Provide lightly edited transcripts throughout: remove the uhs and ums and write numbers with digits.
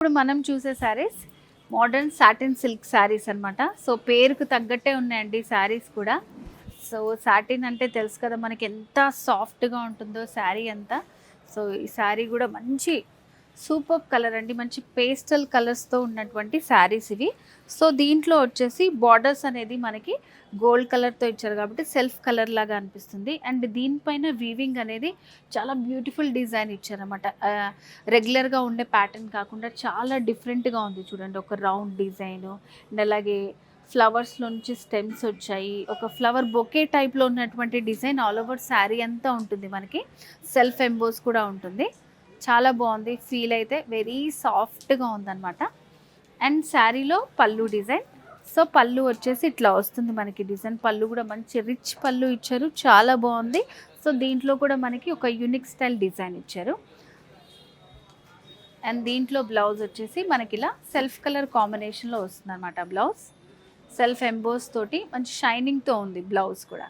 ఇప్పుడు మనం చూసే saris modern satin silk saris అన్నమాట. సో పేరుకు తగ్గట్టే ఉన్నాయండి శారీస్ కూడా. సో సాటిన్ అంటే తెలుసు కదా మనకి ఎంత సాఫ్ట్గా ఉంటుందో శారీ అంతా. సో ఈ శారీ కూడా మంచి సూపర్ కలర్ అండి, మంచి పేస్టల్ కలర్స్తో ఉన్నటువంటి శారీస్ ఇవి. సో దీంట్లో వచ్చేసి బార్డర్స్ అనేది మనకి గోల్డ్ కలర్తో ఇచ్చారు కాబట్టి సెల్ఫ్ కలర్ లాగా అనిపిస్తుంది. అండ్ దీనిపైన వీవింగ్ అనేది చాలా బ్యూటిఫుల్ డిజైన్ ఇచ్చారన్నమాట. రెగ్యులర్గా ఉండే ప్యాటర్న్ కాకుండా చాలా డిఫరెంట్గా ఉంది చూడండి. ఒక రౌండ్ డిజైన్ అండ్ అలాగే ఫ్లవర్స్లో నుంచి స్టెమ్స్ వచ్చాయి. ఒక ఫ్లవర్ బొకే టైప్లో ఉన్నటువంటి డిజైన్ ఆల్ ఓవర్ శారీ అంతా ఉంటుంది. మనకి సెల్ఫ్ ఎంబోస్ కూడా ఉంటుంది. చాలా బాగుంది, ఫీల్ అయితే వెరీ సాఫ్ట్గా ఉందన్నమాట. అండ్ శారీలో పళ్ళు డిజైన్. సో పళ్ళు వచ్చేసి ఇట్లా వస్తుంది మనకి డిజైన్. పళ్ళు కూడా మంచి రిచ్ పళ్ళు ఇచ్చారు, చాలా బాగుంది. సో దీంట్లో కూడా మనకి ఒక యూనిక్ స్టైల్ డిజైన్ ఇచ్చారు. అండ్ దీంట్లో బ్లౌజ్ వచ్చేసి మనకి ఇలా సెల్ఫ్ కలర్ కాంబినేషన్లో వస్తుంది అనమాట. బ్లౌజ్ సెల్ఫ్ ఎంబోస్ తోటి మంచి షైనింగ్తో ఉంది బ్లౌజ్ కూడా.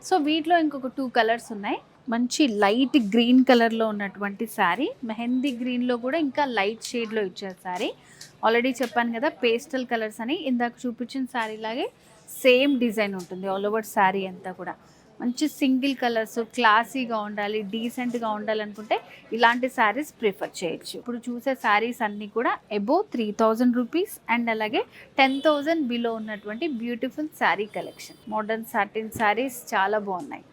సో వీటిలో ఇంకొక 2 కలర్స్ ఉన్నాయి. మంచి లైట్ గ్రీన్ కలర్లో ఉన్నటువంటి శారీ, మెహందీ గ్రీన్లో కూడా ఇంకా లైట్ షేడ్లో ఇచ్చారు శారీ. ఆల్రెడీ చెప్పాను కదా పేస్టల్ కలర్స్ అని. ఇందాక చూపించిన శారీ లాగే సేమ్ డిజైన్ ఉంటుంది ఆల్ ఓవర్ శారీ అంతా కూడా. మంచి సింగిల్ కలర్స్, క్లాసీగా ఉండాలి, డీసెంట్గా ఉండాలనుకుంటే ఇలాంటి శారీస్ ప్రిఫర్ చేయొచ్చు. ఇప్పుడు చూసే శారీస్ అన్నీ కూడా అబోవ్ 3000 రూపీస్ అండ్ అలాగే 10,000 బిలో ఉన్నటువంటి beautiful sari collection. Modern satin saris చాలా బాగున్నాయి.